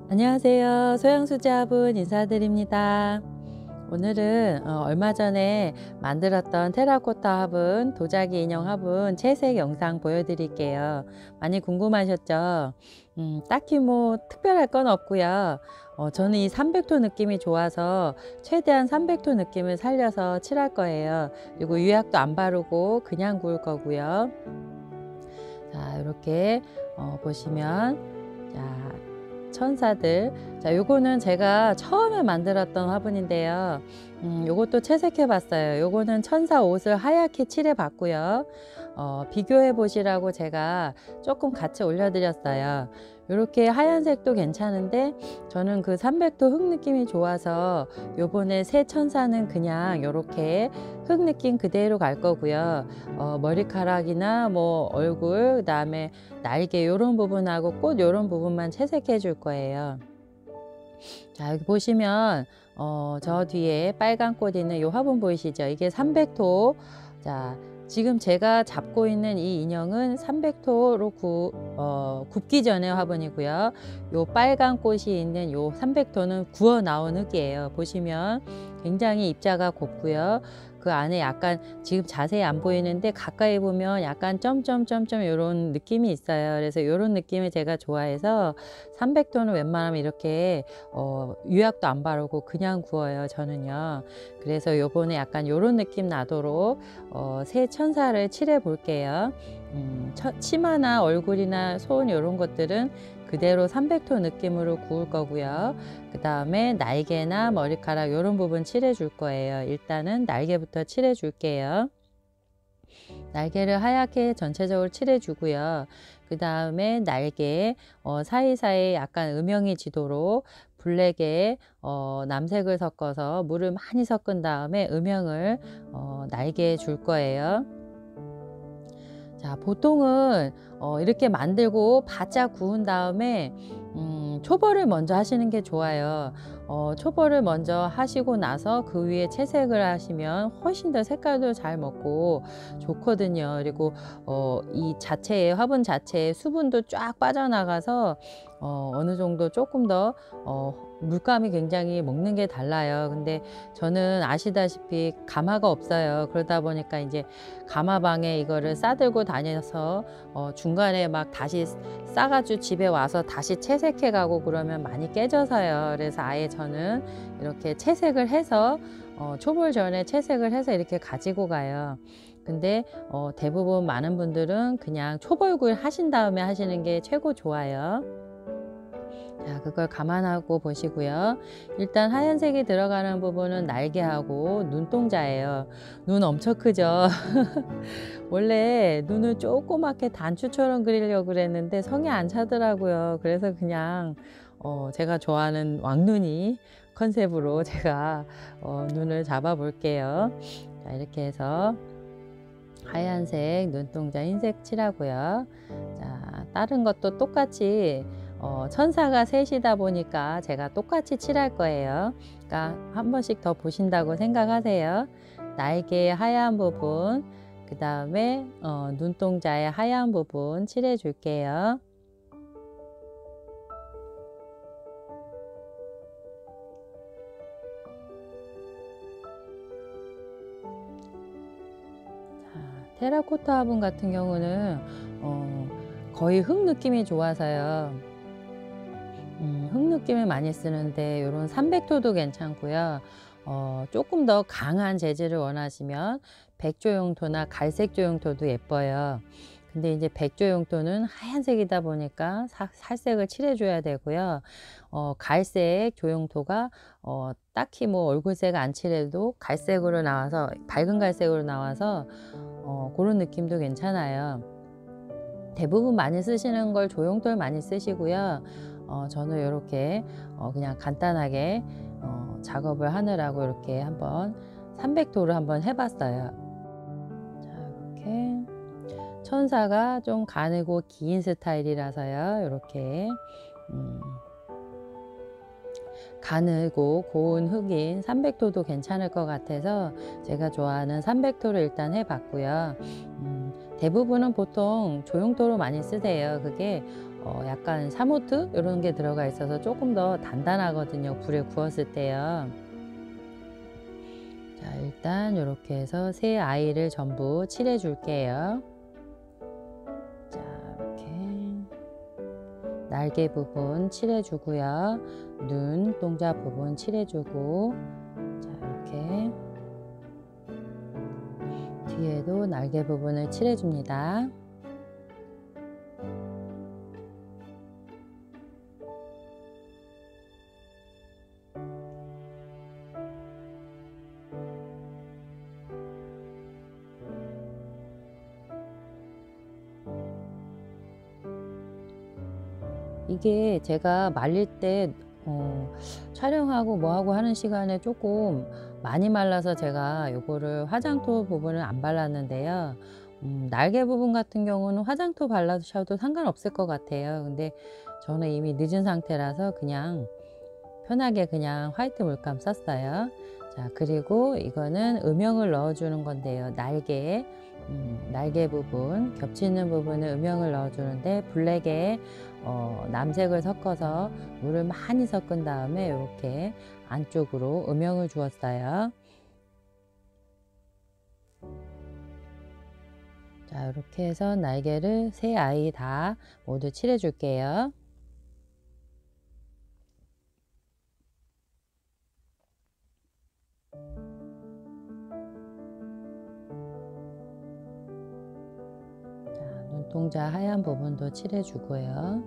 안녕하세요. 소양수제화분 인사드립니다. 오늘은 얼마 전에 만들었던 테라코타 화분, 도자기 인형 화분 채색 영상 보여드릴게요. 많이 궁금하셨죠? 딱히 뭐 특별할 건 없고요. 저는 이 300도 느낌이 좋아서 최대한 300도 느낌을 살려서 칠할 거예요. 그리고 유약도 안 바르고 그냥 구울 거고요. 자, 이렇게 보시면 자, 천사들. 자, 요거는 제가 처음에 만들었던 화분인데요. 요것도 채색해 봤어요. 요거는 천사 옷을 하얗게 칠해 봤고요. 비교해 보시라고 제가 조금 같이 올려 드렸어요. 요렇게 하얀색도 괜찮은데 저는 그 300도 흙 느낌이 좋아서 요번에 새 천사는 그냥 요렇게 흙 느낌 그대로 갈 거고요. 머리카락이나 뭐 얼굴, 그다음에 날개 요런 부분하고 꽃 요런 부분만 채색해 줄 거예요. 자, 여기 보시면 저 뒤에 빨간 꽃 있는 요 화분 보이시죠? 이게 300도. 자, 지금 제가 잡고 있는 이 인형은 300도로 굽기 전에 화분이고요. 요 빨간 꽃이 있는 요 300도는 구워 나온 흙이에요. 보시면 굉장히 입자가 곱고요. 그 안에 약간 지금 자세히 안 보이는데 가까이 보면 약간 점점점점 요런 느낌이 있어요. 그래서 요런 느낌을 제가 좋아해서 300도는 웬만하면 이렇게 유약도 안 바르고 그냥 구워요, 저는요. 그래서 요번에 약간 요런 느낌 나도록 새 천사를 칠해 볼게요. 치마나 얼굴이나 손 요런 것들은 그대로 300도 느낌으로 구울 거고요. 그 다음에 날개나 머리카락 요런 부분 칠해 줄 거예요. 일단은 날개부터 칠해 줄게요. 날개를 하얗게 전체적으로 칠해 주고요. 그 다음에 날개 사이사이 약간 음영이 지도록 블랙에 남색을 섞어서 물을 많이 섞은 다음에 음영을 날개에 줄 거예요. 자, 보통은 이렇게 만들고 바짝 구운 다음에 초벌을 먼저 하시는 게 좋아요. 초벌을 먼저 하시고 나서 그 위에 채색을 하시면 훨씬 더 색깔도 잘 먹고 좋거든요. 그리고 이 자체의 화분 자체의 수분도 쫙 빠져나가서 어느 정도 조금 더 물감이 굉장히 먹는 게 달라요. 근데 저는 아시다시피 가마가 없어요. 그러다 보니까 이제 가마방에 이거를 싸들고 다녀서 중간에 막 다시 싸가지고 집에 와서 다시 채색해 가고 그러면 많이 깨져서요. 그래서 아예 저는 이렇게 채색을 해서 초벌 전에 채색을 해서 이렇게 가지고 가요. 근데 대부분 많은 분들은 그냥 초벌구이 하신 다음에 하시는 게 최고 좋아요. 자, 그걸 감안하고 보시고요. 일단 하얀색이 들어가는 부분은 날개하고 눈동자예요. 눈 엄청 크죠? 원래 눈을 조그맣게 단추처럼 그리려고 그랬는데 성에 안 차더라고요. 그래서 그냥 제가 좋아하는 왕눈이 컨셉으로 제가 눈을 잡아 볼게요. 자, 이렇게 해서 하얀색 눈동자 흰색 칠하고요. 자, 다른 것도 똑같이 천사가 셋이다 보니까 제가 똑같이 칠할 거예요. 그러니까 한 번씩 더 보신다고 생각하세요. 날개의 하얀 부분, 그 다음에 눈동자의 하얀 부분 칠해 줄게요. 자, 테라코타 화분 같은 경우는 거의 흙 느낌이 좋아서요. 흙 느낌을 많이 쓰는데 요런 300도도 괜찮고요. 조금 더 강한 재질을 원하시면 백조용토나 갈색 조용토도 예뻐요. 근데 이제 백조용토는 하얀색이다 보니까 살색을 칠해 줘야 되고요. 갈색 조용토가 딱히 뭐 얼굴색 안 칠해도 갈색으로 나와서 밝은 갈색으로 나와서 그런 느낌도 괜찮아요. 대부분 많이 쓰시는 걸 조용토를 많이 쓰시고요. 저는 이렇게 그냥 간단하게 작업을 하느라고 이렇게 한번 300도를 한번 해봤어요. 자, 이렇게 천사가 좀 가늘고 긴 스타일이라서요. 이렇게 가늘고 고운 흙인 300도도 괜찮을 것 같아서 제가 좋아하는 300도를 일단 해봤고요. 대부분은 보통 조용도로 많이 쓰세요. 그게 약간 샤모트 이런 게 들어가 있어서 조금 더 단단하거든요, 불에 구웠을 때요. 자, 일단 이렇게 해서 새 아이를 전부 칠해 줄게요. 자, 이렇게 날개 부분 칠해 주고요. 눈동자 부분 칠해 주고, 자, 이렇게 뒤에도 날개 부분을 칠해 줍니다. 이게 제가 말릴 때 촬영하고 뭐하고 하는 시간에 조금 많이 말라서 제가 요거를 화장토 부분을 안 발랐는데요. 날개 부분 같은 경우는 화장토 발라주셔도 상관없을 것 같아요. 근데 저는 이미 늦은 상태라서 그냥 편하게 그냥 화이트 물감 썼어요. 자, 그리고 이거는 음영을 넣어주는 건데요. 날개 부분, 겹치는 부분에 음영을 넣어주는데, 블랙에 남색을 섞어서 물을 많이 섞은 다음에 이렇게 안쪽으로 음영을 주었어요. 자, 이렇게 해서 날개를 세 아이 다 모두 칠해 줄게요. 눈동자 하얀 부분도 칠해 주고요.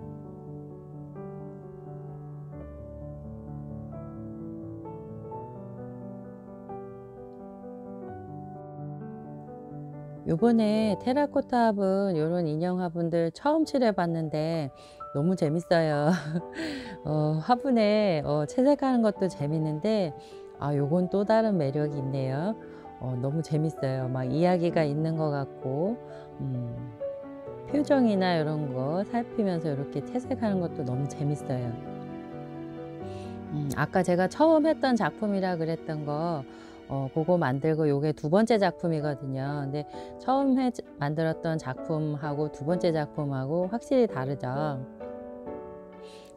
요번에 테라코타 화분, 요런 인형 화분들 처음 칠해 봤는데 너무 재밌어요. 화분에 채색하는 것도 재밌는데, 요건 또 다른 매력이 있네요. 너무 재밌어요. 막 이야기가 있는 것 같고, 표정이나 이런 거 살피면서 이렇게 채색하는 것도 너무 재밌어요. 아까 제가 처음 했던 작품이라 그랬던 거, 그거 만들고 요게 두 번째 작품이거든요. 근데 처음 만들었던 작품하고 두 번째 작품하고 확실히 다르죠.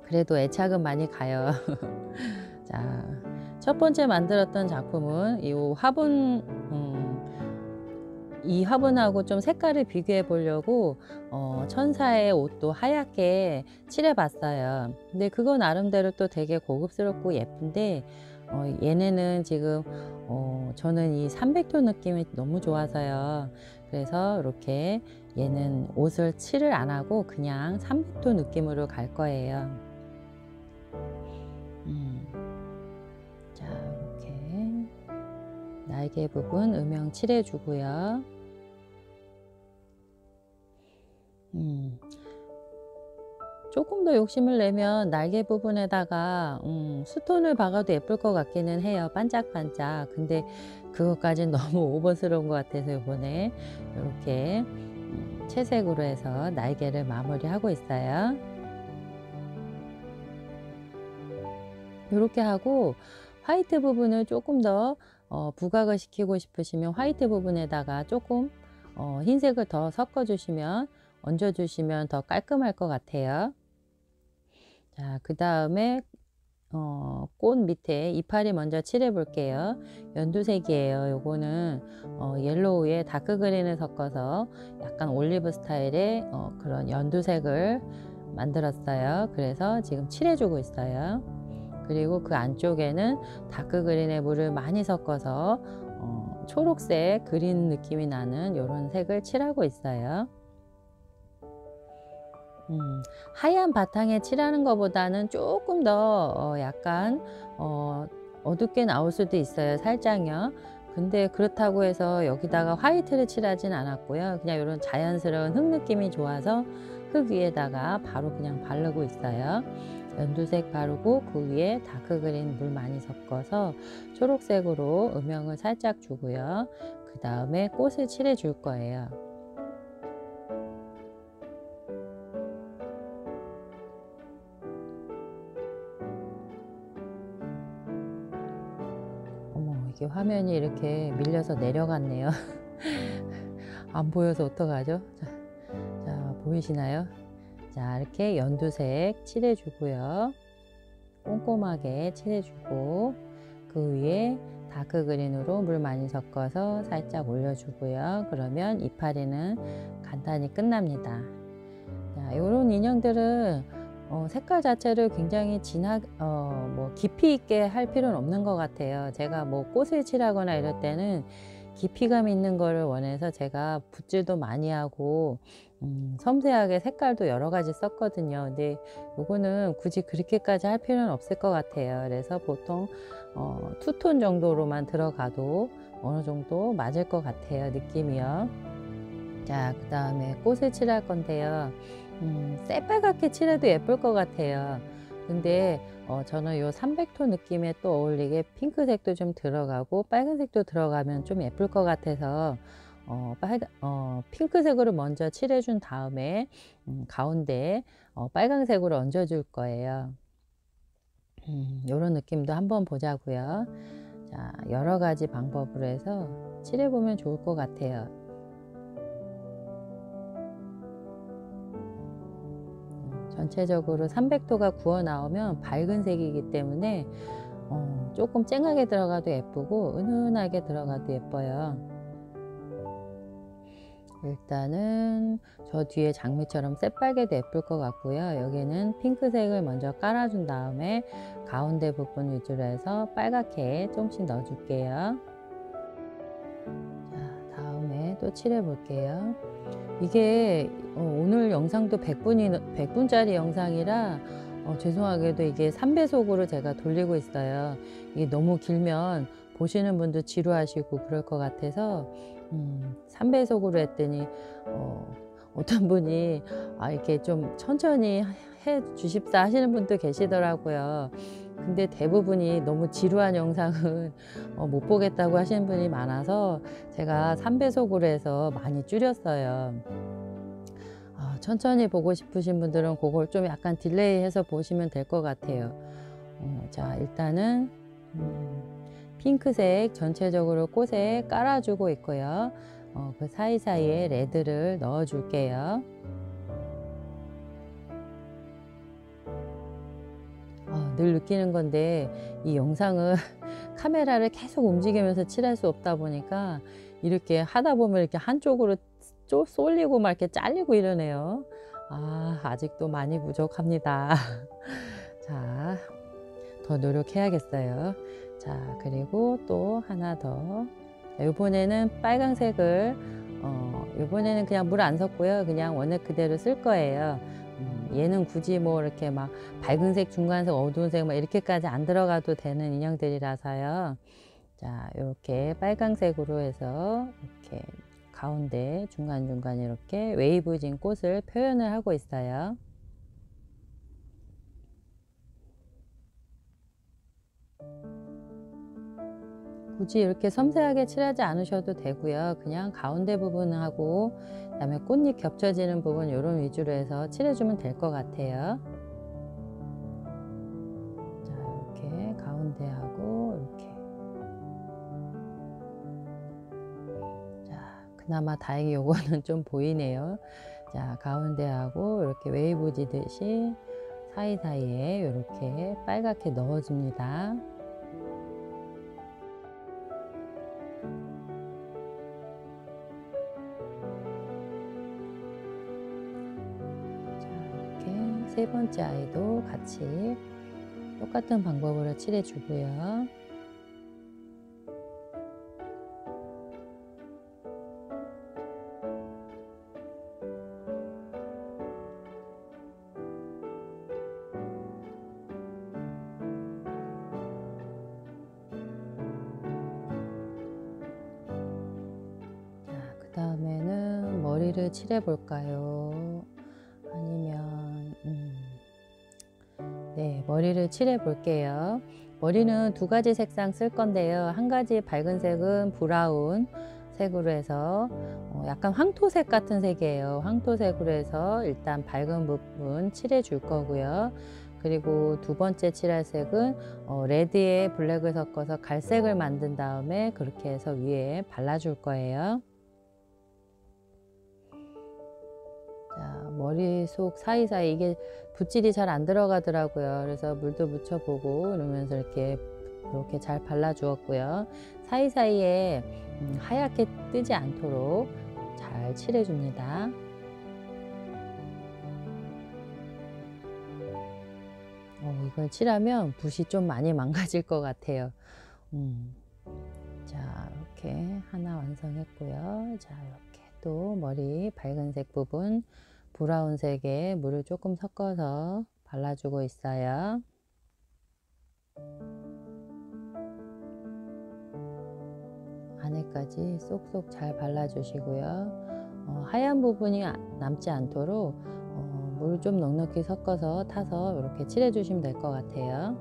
그래도 애착은 많이 가요. 자, 첫 번째 만들었던 작품은 이 화분하고 좀 색깔을 비교해 보려고 천사의 옷도 하얗게 칠해 봤어요. 근데 그거 나름대로 또 되게 고급스럽고 예쁜데, 얘네는 지금 저는 이 300톤 느낌이 너무 좋아서요. 그래서 이렇게 얘는 옷을 칠을 안 하고 그냥 300톤 느낌으로 갈 거예요. 자, 이렇게 날개 부분 음영 칠해 주고요. 조금 더 욕심을 내면 날개 부분에다가 스톤을 박아도 예쁠 것 같기는 해요. 반짝반짝. 근데 그것까진 너무 오버스러운 것 같아서 이번에 이렇게 채색으로 해서 날개를 마무리하고 있어요. 이렇게 하고 화이트 부분을 조금 더 부각을 시키고 싶으시면 화이트 부분에다가 조금 흰색을 더 섞어 주시면, 얹어 주시면 더 깔끔할 것 같아요. 자, 그 다음에 꽃 밑에 이파리 먼저 칠해 볼게요. 연두색이에요. 요거는 옐로우에 다크 그린을 섞어서 약간 올리브 스타일의 그런 연두색을 만들었어요. 그래서 지금 칠해 주고 있어요. 그리고 그 안쪽에는 다크 그린에 물을 많이 섞어서 초록색 그린 느낌이 나는 이런 색을 칠하고 있어요. 하얀 바탕에 칠하는 것보다는 조금 더 약간 어둡게 나올 수도 있어요, 살짝요. 근데 그렇다고 해서 여기다가 화이트를 칠하진 않았고요. 그냥 이런 자연스러운 흙 느낌이 좋아서 흙 위에다가 바로 그냥 바르고 있어요. 연두색 바르고 그 위에 다크 그린 물 많이 섞어서 초록색으로 음영을 살짝 주고요. 그 다음에 꽃을 칠해 줄 거예요. 이게 화면이 이렇게 밀려서 내려갔네요. 안 보여서 어떡하죠? 자, 보이시나요? 자, 이렇게 연두색 칠해주고요. 꼼꼼하게 칠해주고 그 위에 다크 그린으로 물 많이 섞어서 살짝 올려주고요. 그러면 이파리는 간단히 끝납니다. 자, 이런 인형들은 색깔 자체를 굉장히 뭐 깊이 있게 할 필요는 없는 것 같아요. 제가 뭐 꽃을 칠하거나 이럴 때는 깊이감 있는 거를 원해서 제가 붓질도 많이 하고 섬세하게 색깔도 여러 가지 썼거든요. 근데 요거는 굳이 그렇게까지 할 필요는 없을 것 같아요. 그래서 보통 투톤 정도로만 들어가도 어느 정도 맞을 것 같아요. 느낌이요. 자, 그 다음에 꽃을 칠할 건데요. 새빨갛게 칠해도 예쁠 것 같아요. 근데 저는 요 300톤 느낌에 또 어울리게 핑크색도 좀 들어가고 빨간색도 들어가면 좀 예쁠 것 같아서 핑크색으로 먼저 칠해 준 다음에 가운데 빨간색으로 얹어 줄 거예요. 요런 느낌도 한번 보자고요. 자, 여러 가지 방법으로 해서 칠해 보면 좋을 것 같아요. 전체적으로 300도가 구워 나오면 밝은 색이기 때문에 조금 쨍하게 들어가도 예쁘고 은은하게 들어가도 예뻐요. 일단은 저 뒤에 장미처럼 새빨개도 예쁠 것 같고요. 여기는 핑크색을 먼저 깔아준 다음에 가운데 부분 위주로 해서 빨갛게 조금씩 넣어 줄게요. 자, 다음에 또 칠해 볼게요. 이게 오늘 영상도 100분짜리 영상이라 죄송하게도 이게 3배속으로 제가 돌리고 있어요. 이게 너무 길면 보시는 분도 지루하시고 그럴 것 같아서 3배속으로 했더니 어떤 분이 이렇게 좀 천천히 해 주십사 하시는 분도 계시더라고요. 근데 대부분이 너무 지루한 영상은 못 보겠다고 하시는 분이 많아서 제가 3배속으로 해서 많이 줄였어요. 천천히 보고 싶으신 분들은 그걸 좀 약간 딜레이 해서 보시면 될 것 같아요. 자, 일단은 핑크색 전체적으로 꽃에 깔아주고 있고요. 그 사이사이에 레드를 넣어 줄게요. 늘 느끼는 건데 이 영상을 카메라를 계속 움직이면서 칠할 수 없다 보니까 이렇게 하다 보면 이렇게 한쪽으로 쏠리고 막 이렇게 잘리고 이러네요. 아직도 많이 부족합니다. 자, 더 노력해야겠어요. 자, 그리고 또 하나 더. 이번에는 빨강색을 이번에는 그냥 물 안 섞고요. 그냥 원액 그대로 쓸 거예요. 얘는 굳이 뭐 이렇게 막 밝은색, 중간색, 어두운색 막 이렇게까지 안 들어가도 되는 인형들이라서요. 자, 이렇게 빨강색으로 해서 이렇게 가운데 중간중간 이렇게 웨이브진 꽃을 표현을 하고 있어요. 굳이 이렇게 섬세하게 칠하지 않으셔도 되고요. 그냥 가운데 부분하고 그다음에 꽃잎 겹쳐지는 부분 이런 위주로 해서 칠해주면 될 것 같아요. 자, 이렇게 가운데하고 이렇게. 자, 그나마 다행히 요거는 좀 보이네요. 자, 가운데하고 이렇게 웨이브 지듯이 사이사이에 이렇게 빨갛게 넣어줍니다. 세 번째 아이도 같이 똑같은 방법으로 칠해주고요. 자, 그 다음에는 머리를 칠해 볼까요? 아니면 네, 머리를 칠해 볼게요. 머리는 두 가지 색상 쓸 건데요. 한 가지 밝은 색은 브라운 색으로 해서 약간 황토색 같은 색이에요. 황토색으로 해서 일단 밝은 부분 칠해 줄 거고요. 그리고 두 번째 칠할 색은 레드에 블랙을 섞어서 갈색을 만든 다음에 그렇게 해서 위에 발라줄 거예요. 자, 머리속 사이사이 이게 붓질이 잘 안 들어가더라고요. 그래서 물도 묻혀보고 이러면서 이렇게 잘 발라주었고요. 사이사이에 하얗게 뜨지 않도록 잘 칠해줍니다. 이걸 칠하면 붓이 좀 많이 망가질 것 같아요. 자, 이렇게 하나 완성했고요. 자, 이렇게 또 머리 밝은색 부분 브라운색에 물을 조금 섞어서 발라주고 있어요. 안에까지 쏙쏙 잘 발라주시고요. 하얀 부분이 남지 않도록 물을 좀 넉넉히 섞어서 타서 이렇게 칠해주시면 될 것 같아요.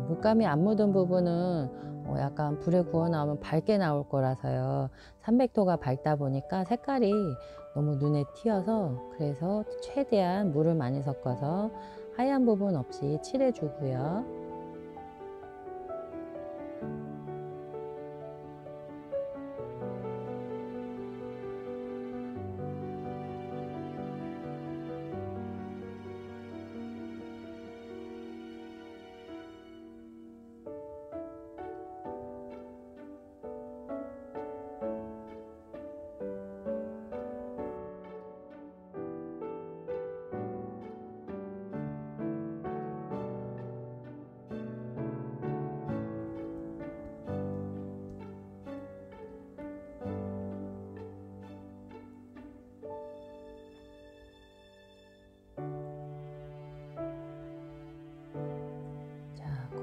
물감이 안 묻은 부분은 약간 불에 구워 나오면 밝게 나올 거라서요. 300도가 밝다 보니까 색깔이 너무 눈에 띄어서, 그래서 최대한 물을 많이 섞어서 하얀 부분 없이 칠해주고요.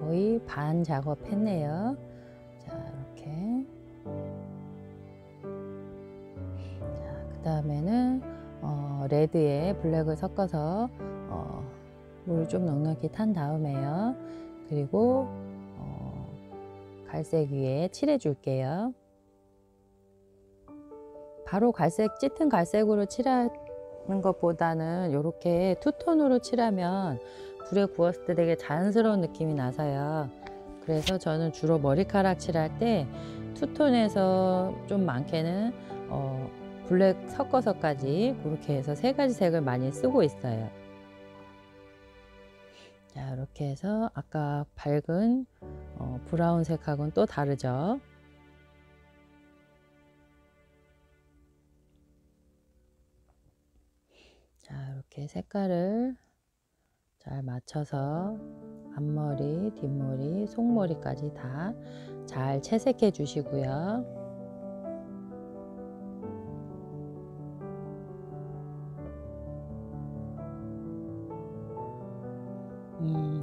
거의 반 작업했네요. 자, 이렇게. 자, 그 다음에는 레드에 블랙을 섞어서 물을 좀 넉넉히 탄 다음에요. 그리고 갈색 위에 칠해 줄게요. 바로 갈색, 짙은 갈색으로 칠하는 것보다는 이렇게 투톤으로 칠하면 불에 구웠을 때 되게 자연스러운 느낌이 나서요. 그래서 저는 주로 머리카락 칠할 때 투톤에서 좀 많게는 블랙 섞어서까지 그렇게 해서 3가지 색을 많이 쓰고 있어요. 자, 이렇게 해서 아까 밝은 브라운 색하고는 또 다르죠. 자, 이렇게 색깔을 잘 맞춰서 앞머리, 뒷머리, 속머리까지 다 잘 채색해 주시고요.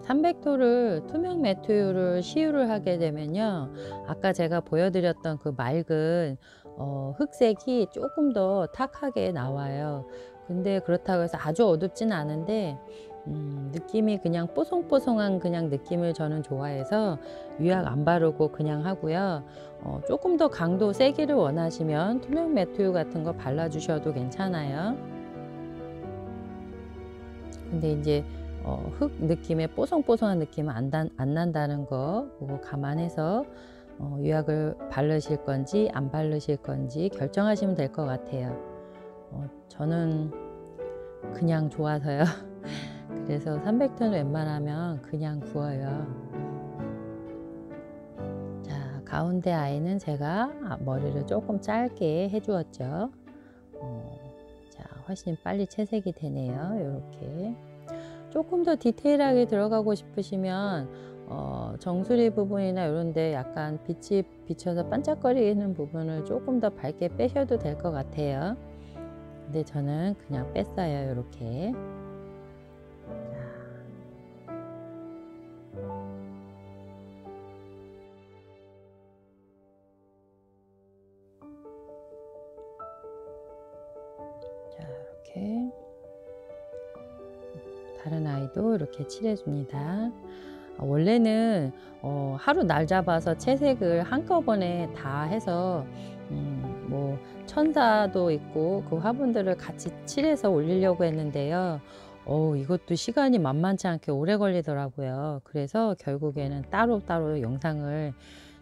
300도를 투명 매트를 시유를 하게 되면요, 아까 제가 보여드렸던 그 맑은 흑색이 조금 더 탁하게 나와요. 근데 그렇다고 해서 아주 어둡진 않은데 느낌이 그냥 뽀송뽀송한 그냥 느낌을 저는 좋아해서 유약 안 바르고 그냥 하고요. 조금 더 강도 세기를 원하시면 투명 매트유 같은 거 발라주셔도 괜찮아요. 근데 이제 흙 느낌의 뽀송뽀송한 느낌은 안 난다는 거 그거 감안해서 유약을 바르실 건지 안 바르실 건지 결정하시면 될 것 같아요. 저는 그냥 좋아서요. 그래서 300도는 웬만하면 그냥 구워요. 자, 가운데 아이는 제가 머리를 조금 짧게 해주었죠. 자, 훨씬 빨리 채색이 되네요. 이렇게 조금 더 디테일하게 들어가고 싶으시면 정수리 부분이나 이런 데 약간 빛이 비쳐서 반짝거리는 부분을 조금 더 밝게 빼셔도 될 것 같아요. 근데 저는 그냥 뺐어요. 이렇게. 자, 이렇게 다른 아이도 이렇게 칠해줍니다. 원래는 하루 날 잡아서 채색을 한꺼번에 다 해서 뭐 천사도 있고 그 화분들을 같이 칠해서 올리려고 했는데요. 이것도 시간이 만만치 않게 오래 걸리더라고요. 그래서 결국에는 따로따로 영상을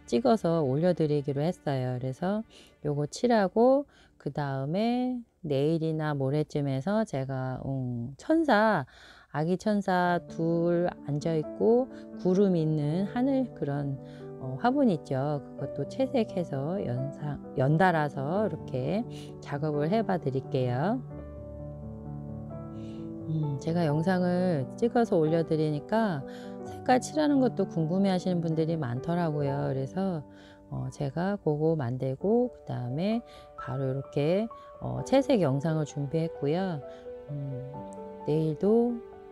찍어서 올려드리기로 했어요. 그래서 요거 칠하고 그 다음에 내일이나 모레쯤에서 제가 아기 천사 둘 앉아있고 구름 있는 하늘 그런 화분 있죠. 그것도 채색해서 연달아서 이렇게 작업을 해봐 드릴게요. 제가 영상을 찍어서 올려드리니까 색깔 칠하는 것도 궁금해 하시는 분들이 많더라고요. 그래서 제가 그거 만들고 그 다음에 바로 이렇게 채색 영상을 준비했고요.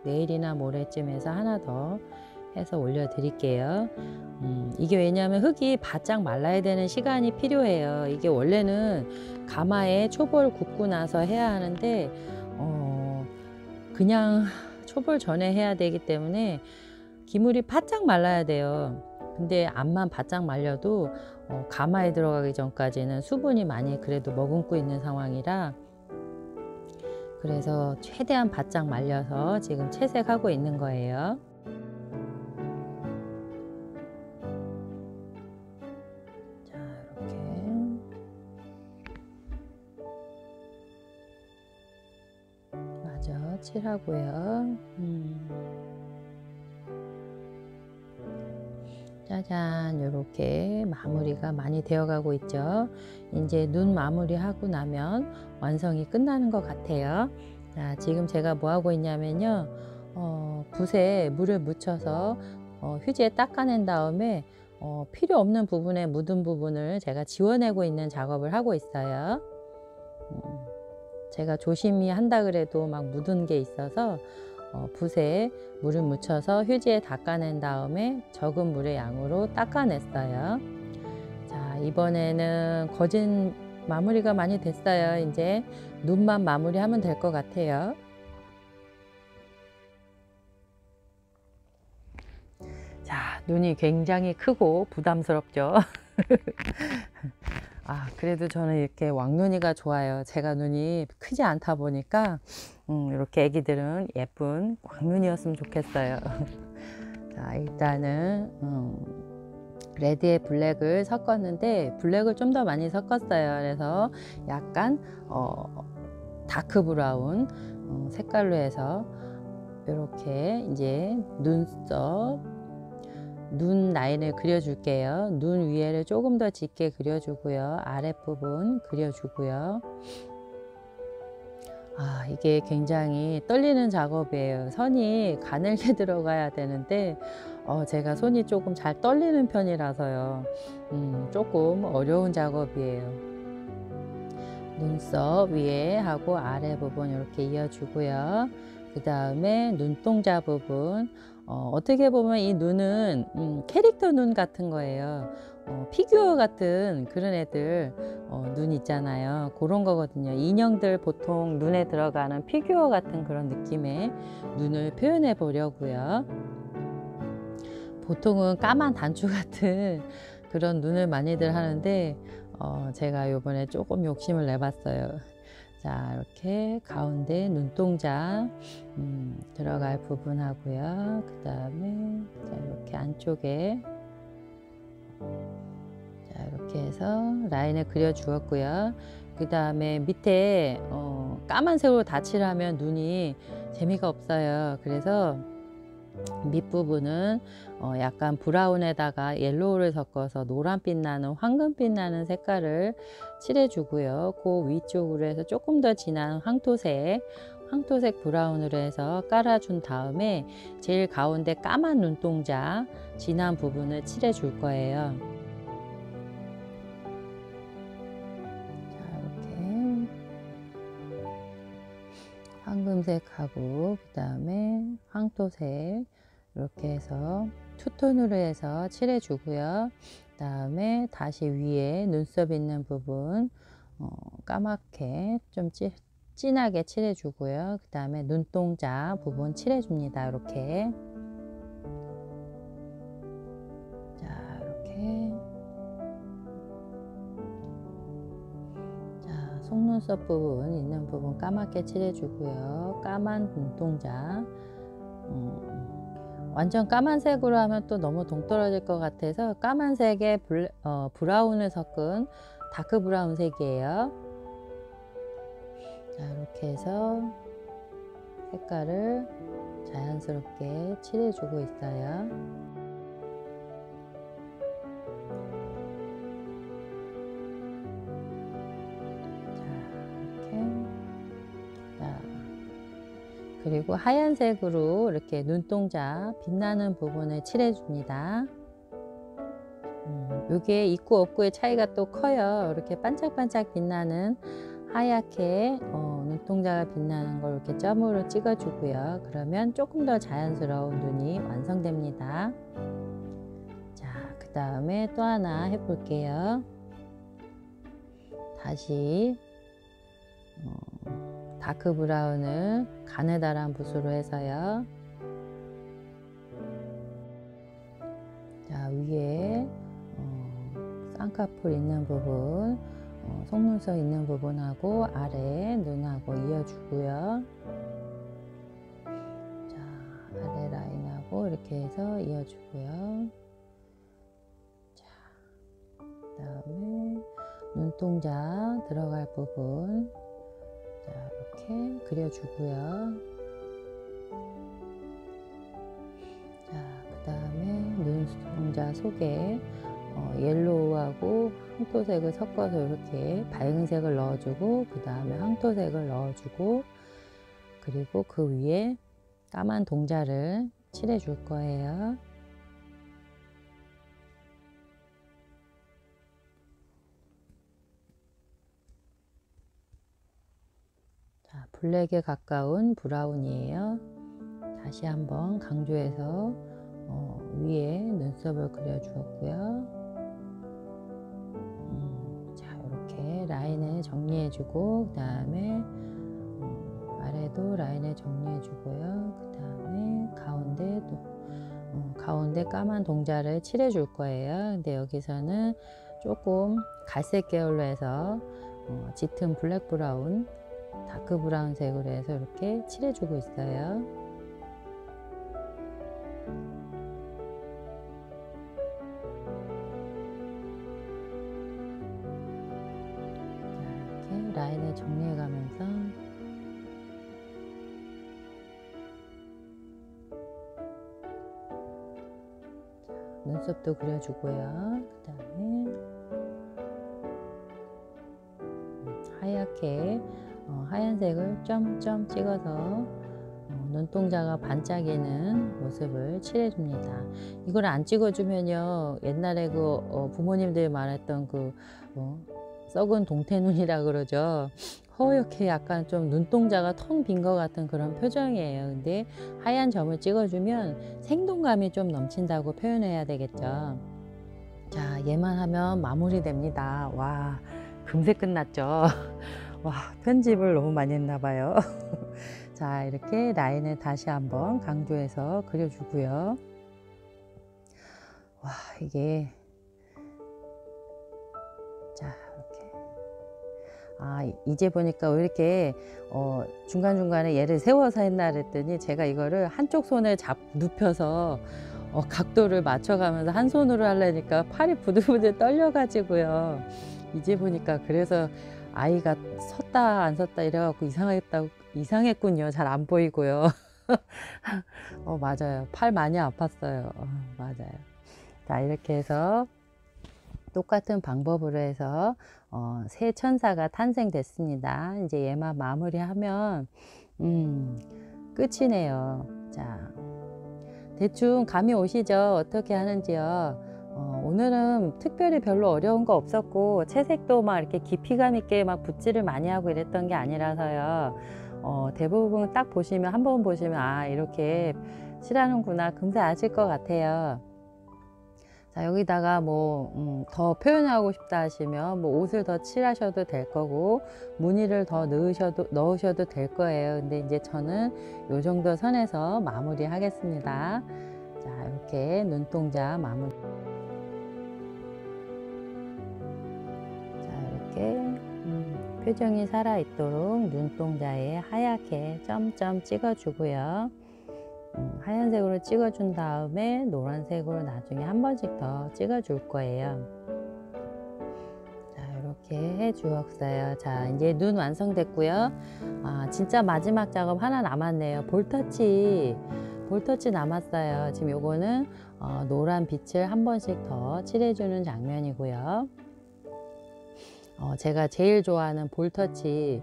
내일이나 모레쯤에서 하나 더 해서 올려드릴게요. 이게 왜냐하면 흙이 바짝 말라야 되는 시간이 필요해요. 이게 원래는 가마에 초벌 굽고 나서 해야 하는데 그냥 초벌 전에 해야 되기 때문에 기물이 바짝 말라야 돼요. 근데 암만 바짝 말려도 가마에 들어가기 전까지는 수분이 많이 그래도 머금고 있는 상황이라, 그래서 최대한 바짝 말려서 지금 채색하고 있는 거예요. 자, 이렇게 마저 칠하고요. 짜잔, 이렇게 마무리가 많이 되어 가고 있죠. 이제 눈 마무리 하고 나면 완성이 끝나는 것 같아요. 자, 지금 제가 뭐 하고 있냐면요, 붓에 물을 묻혀서 휴지에 닦아낸 다음에 필요 없는 부분에 묻은 부분을 제가 지워내고 있는 작업을 하고 있어요. 제가 조심히 한다 그래도 막 묻은 게 있어서 붓에 물을 묻혀서 휴지에 닦아낸 다음에 적은 물의 양으로 닦아냈어요. 자, 이번에는 거진 마무리가 많이 됐어요. 이제 눈만 마무리하면 될 것 같아요. 자, 눈이 굉장히 크고 부담스럽죠. 그래도 저는 이렇게 왕눈이가 좋아요. 제가 눈이 크지 않다 보니까 이렇게 애기들은 예쁜 왕눈이었으면 좋겠어요. 자, 일단은 레드에 블랙을 섞었는데 블랙을 좀 더 많이 섞었어요. 그래서 약간 다크 브라운 색깔로 해서 이렇게 이제 눈 라인을 그려줄게요. 눈 위에를 조금 더 짙게 그려주고요. 아랫부분 그려주고요. 이게 굉장히 떨리는 작업이에요. 선이 가늘게 들어가야 되는데 제가 손이 조금 잘 떨리는 편이라서요. 조금 어려운 작업이에요. 눈썹 위에 하고 아래 부분 이렇게 이어주고요. 그 다음에 눈동자 부분, 어떻게 보면 이 눈은 캐릭터 눈 같은 거예요. 피규어 같은 그런 애들 눈 있잖아요. 그런 거거든요. 인형들 보통 눈에 들어가는 피규어 같은 그런 느낌의 눈을 표현해 보려고요. 보통은 까만 단추 같은 그런 눈을 많이들 하는데 제가 요번에 조금 욕심을 내봤어요. 자, 이렇게 가운데 눈동자 들어갈 부분 하고요. 그 다음에 이렇게 안쪽에 자, 이렇게 해서 라인을 그려 주었고요. 그 다음에 밑에 까만색으로 칠하면 눈이 재미가 없어요. 그래서 밑부분은 약간 브라운에다가 옐로우를 섞어서 노란빛 나는 황금빛 나는 색깔을 칠해 주고요. 그 위쪽으로 해서 조금 더 진한 황토색 브라운으로 해서 깔아준 다음에 제일 가운데 까만 눈동자 진한 부분을 칠해 줄 거예요. 자, 이렇게 황금색하고 그 다음에 황토색 이렇게 해서 투톤으로 해서 칠해 주고요. 그 다음에 다시 위에 눈썹 있는 부분 까맣게 좀 진하게 칠해 주고요. 그 다음에 눈동자 부분 칠해 줍니다. 이렇게. 자, 이렇게. 자, 속눈썹 부분 있는 부분 까맣게 칠해 주고요. 까만 눈동자. 완전 까만색으로 하면 또 너무 동떨어질 것 같아서 까만색에 브라운을 섞은 다크 브라운 색이에요. 자, 이렇게 해서 색깔을 자연스럽게 칠해주고 있어요. 자, 이렇게. 자, 그리고 하얀색으로 이렇게 눈동자 빛나는 부분을 칠해줍니다. 요게 있고 없고의 차이가 또 커요. 이렇게 반짝반짝 빛나는 하얗게 눈동자가 빛나는 걸 이렇게 점으로 찍어주고요. 그러면 조금 더 자연스러운 눈이 완성됩니다. 자, 그 다음에 또 하나 해볼게요. 다시 다크 브라운을 가느다란 붓으로 해서요. 자, 위에 쌍꺼풀 있는 부분, 속눈썹 있는 부분하고 아래 눈하고 이어주고요. 자, 아래 라인하고 이렇게 해서 이어주고요. 자, 그 다음에 눈동자 들어갈 부분, 자, 이렇게 그려주고요. 자, 그 다음에 눈동자 속에 옐로우하고 황토색을 섞어서 이렇게 밝은 색을 넣어주고, 그 다음에 황토색을 넣어주고, 그리고 그 위에 까만 동자를 칠해 줄 거예요. 자, 블랙에 가까운 브라운이에요. 다시 한번 강조해서 위에 눈썹을 그려 주었고요. 이렇게 라인을 정리해 주고, 그 다음에 아래도 라인을 정리해 주고요. 그 다음에 가운데 까만 동자를 칠해 줄 거예요. 근데 여기서는 조금 갈색 계열로 해서 짙은 블랙 브라운, 다크 브라운 색으로 해서 이렇게 칠해 주고 있어요. 라인을 정리해 가면서 눈썹도 그려주고요. 그 다음에 하얗게 하얀색을 점점 찍어서 눈동자가 반짝이는 모습을 칠해줍니다. 이걸 안 찍어주면요, 옛날에 그 부모님들이 말했던 그 썩은 동태눈이라 그러죠. 허옇게 약간 좀 눈동자가 텅 빈 것 같은 그런 표정이에요. 근데 하얀 점을 찍어주면 생동감이 좀 넘친다고 표현해야 되겠죠. 자, 얘만 하면 마무리 됩니다. 와, 금세 끝났죠. 와, 편집을 너무 많이 했나 봐요. 자, 이렇게 라인을 다시 한번 강조해서 그려주고요. 와, 이게 자, 이렇게 이제 보니까 왜 이렇게 중간중간에 얘를 세워서 했나 그랬더니, 제가 이거를 한쪽 손을 눕혀서 각도를 맞춰가면서 한 손으로 하려니까 팔이 부들부들 떨려가지고요. 이제 보니까 그래서 아이가 섰다 안 섰다 이래갖고 이상했군요. 잘 안 보이고요. 맞아요. 팔 많이 아팠어요. 맞아요. 자, 이렇게 해서 똑같은 방법으로 해서 새 천사가 탄생됐습니다. 이제 얘만 마무리하면 끝이네요. 자, 대충 감이 오시죠? 어떻게 하는지요? 오늘은 특별히 별로 어려운 거 없었고, 채색도 막 이렇게 깊이감 있게 막 붓질을 많이 하고 이랬던 게 아니라서요. 대부분 딱 보시면, 한번 보시면 이렇게 칠하는구나 금세 아실 것 같아요. 자, 여기다가 더 표현하고 싶다 하시면 옷을 더 칠하셔도 될 거고, 무늬를 더 넣으셔도 될 거예요. 근데 이제 저는 요 정도 선에서 마무리 하겠습니다. 자, 이렇게 눈동자 마무리. 자, 이렇게 표정이 살아있도록 눈동자에 하얗게 점점 찍어주고요. 하얀색으로 찍어준 다음에 노란색으로 나중에 한 번씩 더 찍어줄 거예요. 자, 이렇게 해 주었어요. 자, 이제 눈 완성됐고요. 진짜 마지막 작업 하나 남았네요. 볼터치 남았어요. 지금 요거는 노란 빛을 한 번씩 더 칠해주는 장면이고요. 제가 제일 좋아하는 볼터치,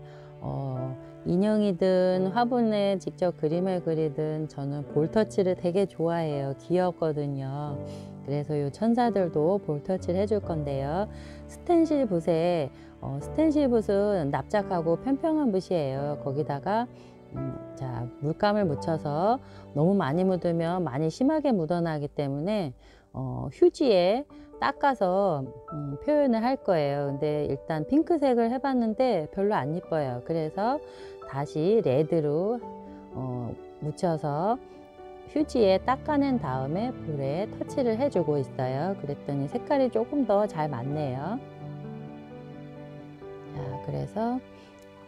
인형이든 화분에 직접 그림을 그리든 저는 볼터치를 되게 좋아해요. 귀엽거든요. 그래서 이 천사들도 볼터치를 해줄 건데요. 스텐실 붓에 스텐실 붓은 납작하고 평평한 붓이에요. 거기다가 자, 물감을 묻혀서 너무 많이 묻으면 많이 심하게 묻어나기 때문에 휴지에 닦아서 표현을 할 거예요. 근데 일단 핑크색을 해봤는데 별로 안 이뻐요. 그래서 다시 레드로 묻혀서 휴지에 닦아낸 다음에 볼에 터치를 해주고 있어요. 그랬더니 색깔이 조금 더 잘 맞네요. 자, 그래서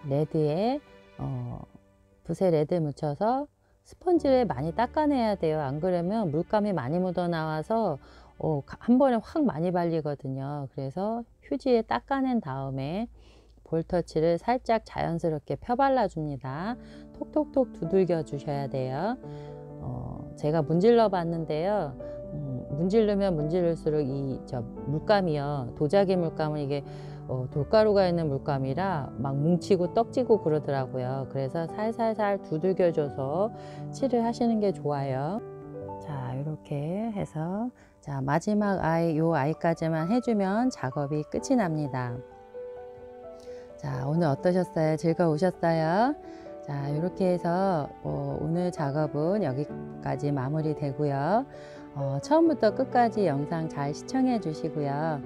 레드에 붓에 레드 묻혀서 스펀지를 많이 닦아내야 돼요. 안 그러면 물감이 많이 묻어 나와서 한 번에 확 많이 발리거든요. 그래서 휴지에 닦아낸 다음에 볼터치를 살짝 자연스럽게 펴발라 줍니다. 톡톡톡 두들겨 주셔야 돼요. 제가 문질러 봤는데요. 문지르면 문지를수록 저 물감이요, 도자기 물감은 이게 돌가루가 있는 물감이라 막 뭉치고 떡지고 그러더라고요. 그래서 살살살 두들겨 줘서 칠을 하시는 게 좋아요. 자, 이렇게 해서 자, 마지막 요 아이까지만 해주면 작업이 끝이 납니다. 자, 오늘 어떠셨어요? 즐거우셨어요? 자, 이렇게 해서 오늘 작업은 여기까지 마무리 되고요. 처음부터 끝까지 영상 잘 시청해 주시고요.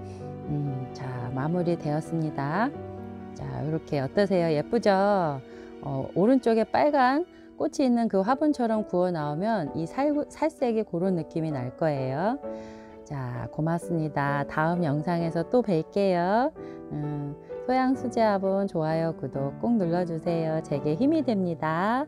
자, 마무리 되었습니다. 자, 이렇게 어떠세요? 예쁘죠? 오른쪽에 빨간 꽃이 있는 그 화분처럼 구워 나오면 이 살색이 그런 느낌이 날 거예요. 자, 고맙습니다. 다음 영상에서 또 뵐게요. 소양 수제 화분 좋아요, 구독 꼭 눌러주세요. 제게 힘이 됩니다.